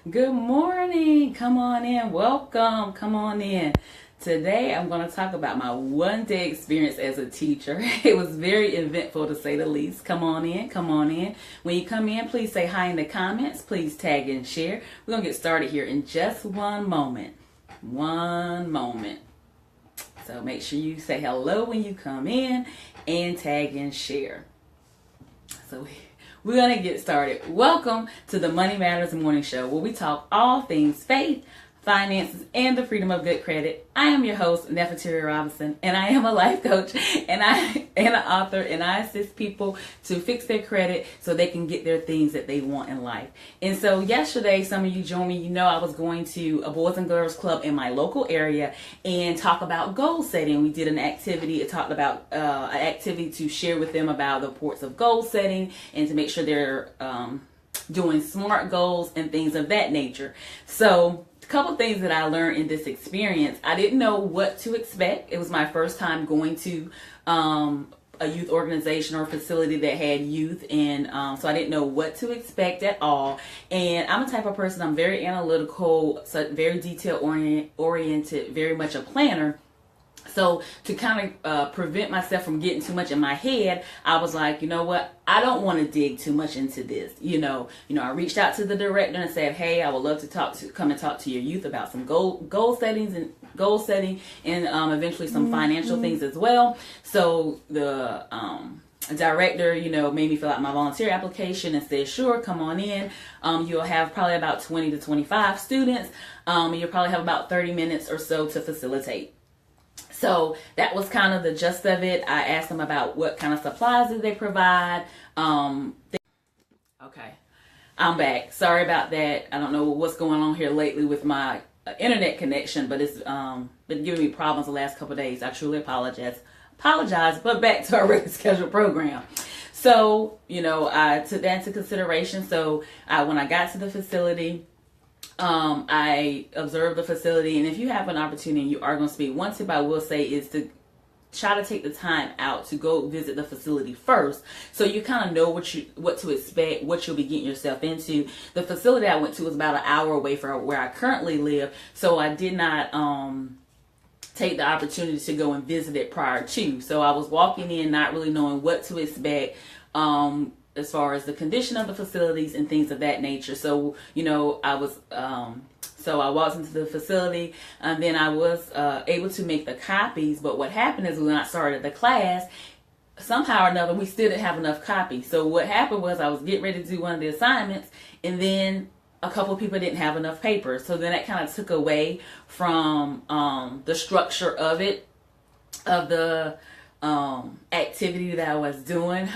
Good morning. Come on in. Welcome. Come on in. Today I'm going to talk about my one day experience as a teacher. It was very eventful to say the least. Come on in. Come on in. When you come in, please say hi in the comments. Please tag and share. We're going to get started here in just one moment. One moment. So make sure you say hello when you come in and tag and share. So we're going to get started. Welcome to the Money Matters Morning Show, where we talk all things faith, finances, and the freedom of good credit. I am your host, Nefateria, and I am a life coach and an author, and I assist people to fix their credit so they can get their things that they want in life. And so yesterday, some of you joined me. You know, I was going to a Boys and Girls Club in my local area and talk about goal setting. We did an activity. It talked about an activity to share with them about the importance of goal setting and to make sure they're doing SMART goals and things of that nature. So a couple things that I learned in this experience. I didn't know what to expect. It was my first time going to a youth organization or facility that had youth, and so I didn't know what to expect at all. And I'm the type of person, I'm very analytical, so very detail oriented, very much a planner. So to kind of prevent myself from getting too much in my head, I was like, you know what? I don't want to dig too much into this. You know, I reached out to the director and said, hey, I would love to come and talk to your youth about some goal setting and eventually some financial things as well. So the director, made me fill out my volunteer application and said, sure, come on in. You'll have probably about 20 to 25 students. You'll probably have about 30 minutes or so to facilitate. So that was kind of the gist of it. I asked them about what kind of supplies did they provide. Okay, I'm back. Sorry about that. I don't know what's going on here lately with my internet connection, but it's been giving me problems the last couple of days. I truly apologize. But back to our regular scheduled program. So, I took that into consideration. So when I got to the facility, I observed the facility, and if you have an opportunity, you are going to speak. One tip I will say is to try to take the time out to go visit the facility first, so you kind of know what to expect, what you'll be getting yourself into. The facility I went to was about an hour away from where I currently live, so I did not take the opportunity to go and visit it prior to. So I was walking in not really knowing what to expect. As far as the condition of the facilities and things of that nature. So, I walked into the facility, and then I was able to make the copies. But what happened is when I started the class, somehow or another, we still didn't have enough copies. So what happened was I was getting ready to do one of the assignments, and then a couple of people didn't have enough paper. So then that kind of took away from the structure of the activity that I was doing.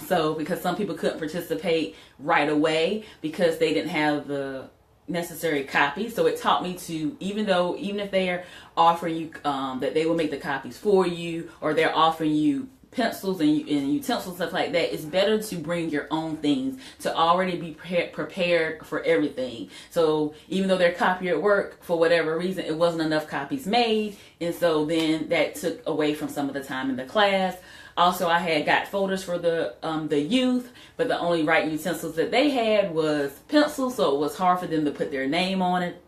So because some people couldn't participate right away because they didn't have the necessary copy. So it taught me to, even if they're offering you, that they will make the copies for you, or they're offering you pencils and utensils, stuff like that, it's better to bring your own things, to already be prepared for everything. So even though their copier at work, for whatever reason, it wasn't enough copies made, and so then that took away from some of the time in the class. Also, I had got folders for the youth, but the only writing utensils that they had was pencils, so it was hard for them to put their name on it.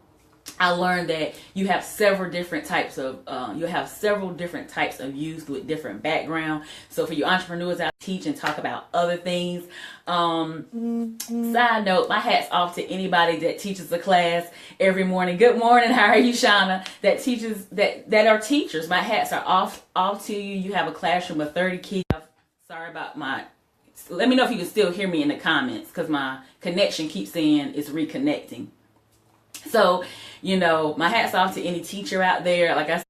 I learned that you have several different types of youth with different background. So for you entrepreneurs out teach and talk about other things. Side note, my hat's off to anybody that teaches a class every morning. Good morning, how are you, Shauna? That are teachers. My hats are off to you. You have a classroom of 30 kids. Sorry about let me know if you can still hear me in the comments, because my connection keeps saying it's reconnecting. So, my hat's off to any teacher out there. Like I said,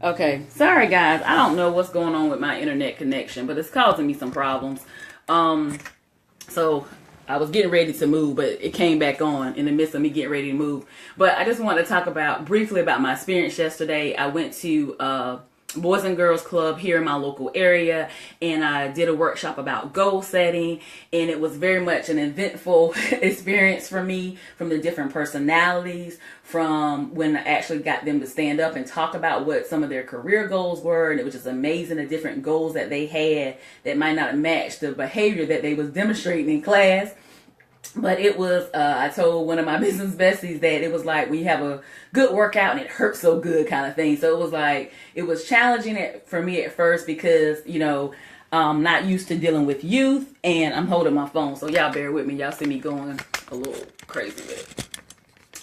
okay, sorry guys, I don't know what's going on with my internet connection, but it's causing me some problems. So I was getting ready to move, but it came back on in the midst of me getting ready to move. But I just want to talk briefly about my experience yesterday. I went to Boys and Girls Club here in my local area, and I did a workshop about goal setting, and it was very much an eventful experience for me, from the different personalities, from when I actually got them to stand up and talk about what some of their career goals were. And it was just amazing, the different goals that they had that might not match the behavior that they was demonstrating in class. But it was, I told one of my business besties that it was like when you have a good workout and it hurts so good kind of thing. So it was like, it was challenging for me at first because, you know, I'm not used to dealing with youth and I'm holding my phone. So y'all bear with me. Y'all see me going a little crazy with it.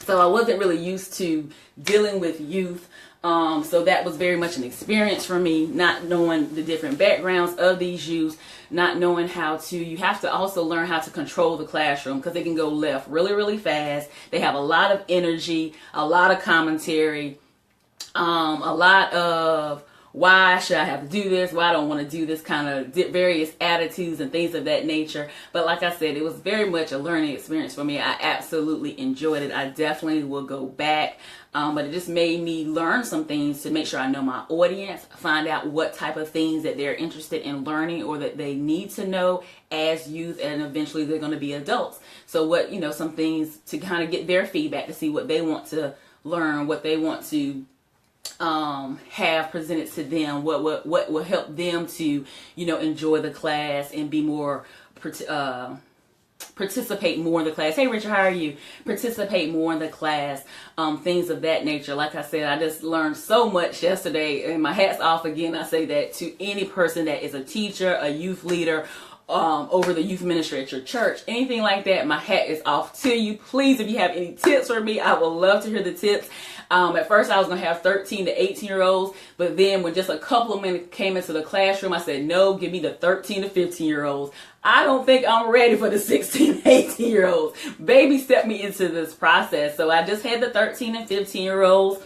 So I wasn't really used to dealing with youth. So that was very much an experience for me, not knowing the different backgrounds of these youths, not knowing you have to also learn how to control the classroom because they can go left really, really fast. They have a lot of energy, a lot of commentary, a lot of why should I have to do this? Why I don't want to do this, kind of various attitudes and things of that nature. But like I said, it was very much a learning experience for me. I absolutely enjoyed it. I definitely will go back. But it just made me learn some things to make sure I know my audience, find out what type of things that they're interested in learning or that they need to know as youth, and eventually they're going to be adults. So what, you know, some things to kind of get their feedback to see what they want to learn, what they want to have presented to them, what will help them to, you know, enjoy the class and be more participate more in the class. Hey Richard, how are you? Participate more in the class, things of that nature. Like I said, I just learned so much yesterday, and my hat's off again. I say that to any person that is a teacher, a youth leader, over the youth ministry at your church, anything like that, my hat is off to you. Please, if you have any tips for me, I would love to hear the tips. At first I was going to have 13 to 18 year olds, but then when just a couple of minutes came into the classroom, I said, no, give me the 13 to 15 year olds. I don't think I'm ready for the 16, 18 year olds. Baby stepped me into this process. So I just had the 13 and 15 year olds.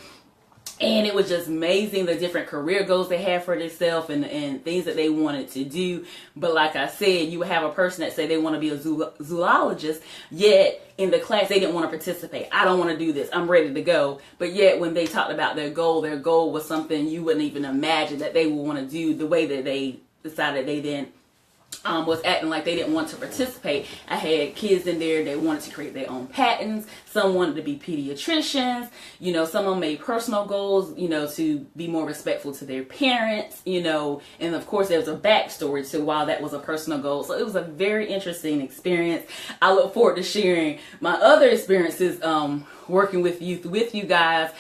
And it was just amazing, the different career goals they had for themselves and things that they wanted to do. But like I said, you have a person that say they want to be a zoologist, yet in the class they didn't want to participate. I don't want to do this. I'm ready to go. But yet when they talked about their goal was something you wouldn't even imagine that they would want to do, the way that they decided they didn't. Was acting like they didn't want to participate. I had kids in there that wanted to create their own patents. Some wanted to be pediatricians. You know, some of them made personal goals, you know, to be more respectful to their parents, you know, and of course there was a backstory to why that was a personal goal. So it was a very interesting experience. I look forward to sharing my other experiences working with youth with you guys.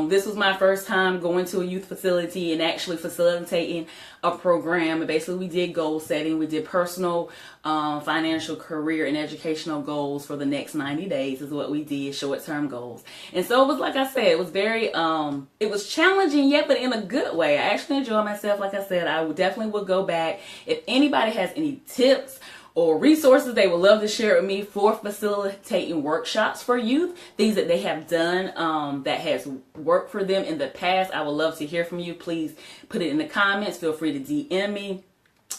This was my first time going to a youth facility and actually facilitating a program. And basically we did goal setting. We did personal, financial, career, and educational goals for the next 90 days is what we did, short-term goals. And so it was, like I said, it was very, it was challenging yet, but in a good way. I actually enjoyed myself. Like I said, I definitely would go back. If anybody has any tips or resources they would love to share with me for facilitating workshops for youth, things that they have done that has worked for them in the past, I would love to hear from you. Please put it in the comments. Feel free to DM me.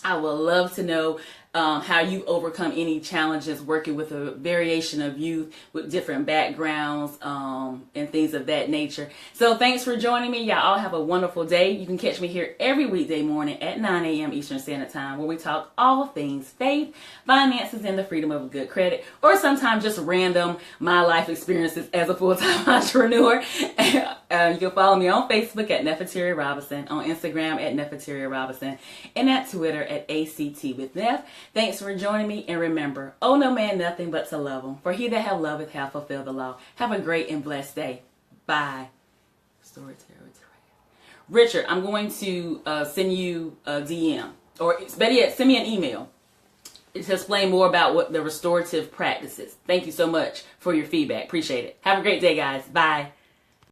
I would love to know how you overcome any challenges working with a variation of youth with different backgrounds and things of that nature. So thanks for joining me. Y'all all have a wonderful day. You can catch me here every weekday morning at 9 a.m. Eastern Standard Time, where we talk all things faith, finances, and the freedom of good credit, or sometimes just random my life experiences as a full-time entrepreneur. You can follow me on Facebook at Nefateria Robinson, on Instagram at Nefateria Robinson, and at Twitter at ACT with Nef. Thanks for joining me, and remember, owe no man nothing but to love him, for he that have loveth hath fulfilled the law. Have a great and blessed day. Bye. Richard, I'm going to send you a DM, or better yet, send me an email to explain more about what the restorative practice is. Thank you so much for your feedback. Appreciate it. Have a great day, guys. Bye.